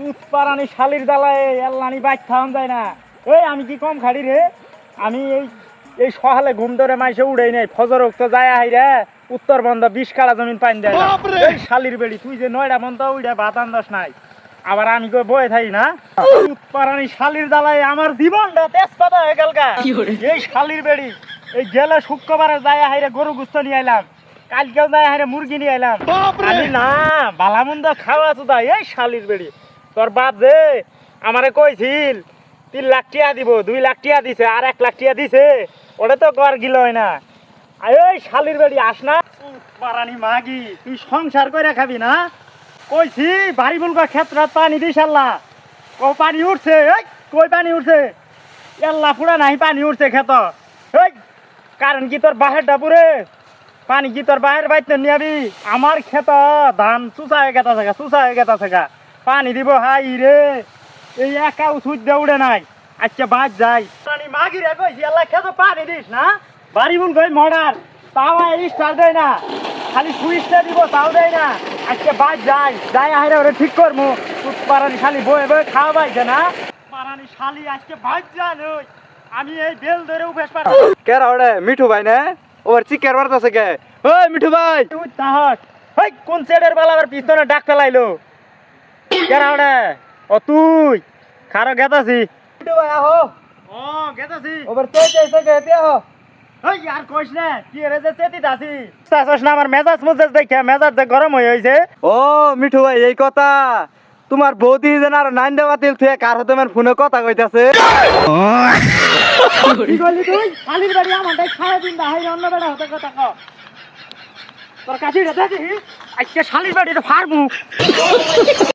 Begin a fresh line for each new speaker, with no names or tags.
চুতপারানি শালির জ্বালায় এল্লানি বাইক খাওয়ান যায় না। এই আমি কি কম খাড়ি রে? আমি এই সহালে ঘুম ধরে মাইসে উড়াই নাই, ফজর উঠতে যায় হাইরা উত্তর বন্ধ 20 কাড়া জমিন পাইন দেয় না। এই শালির বেড়ি তুই যে 9টা বন্ধ উড়া ভাত আন্দাস নাই, আবার আমি কই বয়ে থাকি না। চুতপারানি শালির জ্বালায় আমার জীবনটা তেজপাতা হয়ে গেল গা। এই শালির বেড়ি এই গেলে শুক্রবারে যায় হাইরা গরু গুস্ত নিয়ে আইলাম, কালকেও যায় হাইরা মুরগি নিয়ে আইলাম। আমি না বালামন্দ খাওয়া চুদা। এই শালির বেড়ি তোর বাপ যে আমারে কইছিল 3 লাখ টিয়া দিব, 2 লাখ টিয়া দিছে, আর 1 লাখ টিয়া দিছে, ওটা তো কর গিল হয় না। এই শালির বেড়ি আস না পারানি মাগি, তুই সংসার করে খাবি না? কইছি বাড়ি বলবা ক্ষেত্রত পানি দিস আল্লাহ, ও পানি উঠছে। এই কই পানি উঠছে? এল্লা পুরা নাই পানি উঠছে ক্ষেত। এই কারণ কি তোর বাহের ডাপুরে পানি কি তোর বাহের বাইতে নিয়াবি? আমার ক্ষেত ধান চুষা হয়ে গেতা থাকা, চুষা হয়ে গেতা থাকা, পানি দিব হাই রে। এই একাও সুদ দে উড়ে নাই, আজকে বাদ যাই। পানি মাগি রে কইছি আল্লাহ খেত পানি দিস না। বাড়ি বল কই মর্ডার তাও স্টার দেয় না, খালি সুইচটা দিব তাও দেয় না। আজকে বাদ যাই, যাই আইরে ওরে ঠিক করমু। পারানি শালি বয়ে বয়ে খাওয়া পাইছে না। পারানি শালি আজকে বাদ যান। আমি এই বেল ধরে উঠেস পারবো।
কে রাওড়ে মিঠু ভাই না? ওর চিকের মারতাছে কে? ওই মিঠু ভাই,
তুই তাহট হই কোন সেডের বালাবার পিছনে ডাক ফেলাইলো? কে রাওড়ে? ও তুই খারো গেতাছি।
মিঠু ভাই আহো।
ও গেতাছি।
ওবার তেই তেই গেতে আহো।
ওই আর কইস না কি রে যে চেতি দাসি চাচস না আমার মেজাজ মুজাজ দেখে মেজাজ যে গরম হয়ে হইছে।
ও মিঠু ভাই এই কথা, তোমার বৌদি যেন আর নাইন দেওয়া তেল থুয়ে কার হতে আমার ফোনে কথা কইতাছে।
কি কইলি তুই? শালির বাড়ি আমারটাই খাওয়া দিন দা হাই অন্য বেড়া হতে কথা ক। তোর কাছে রে দেখি আজকে শালির বাড়িতে ফারমু।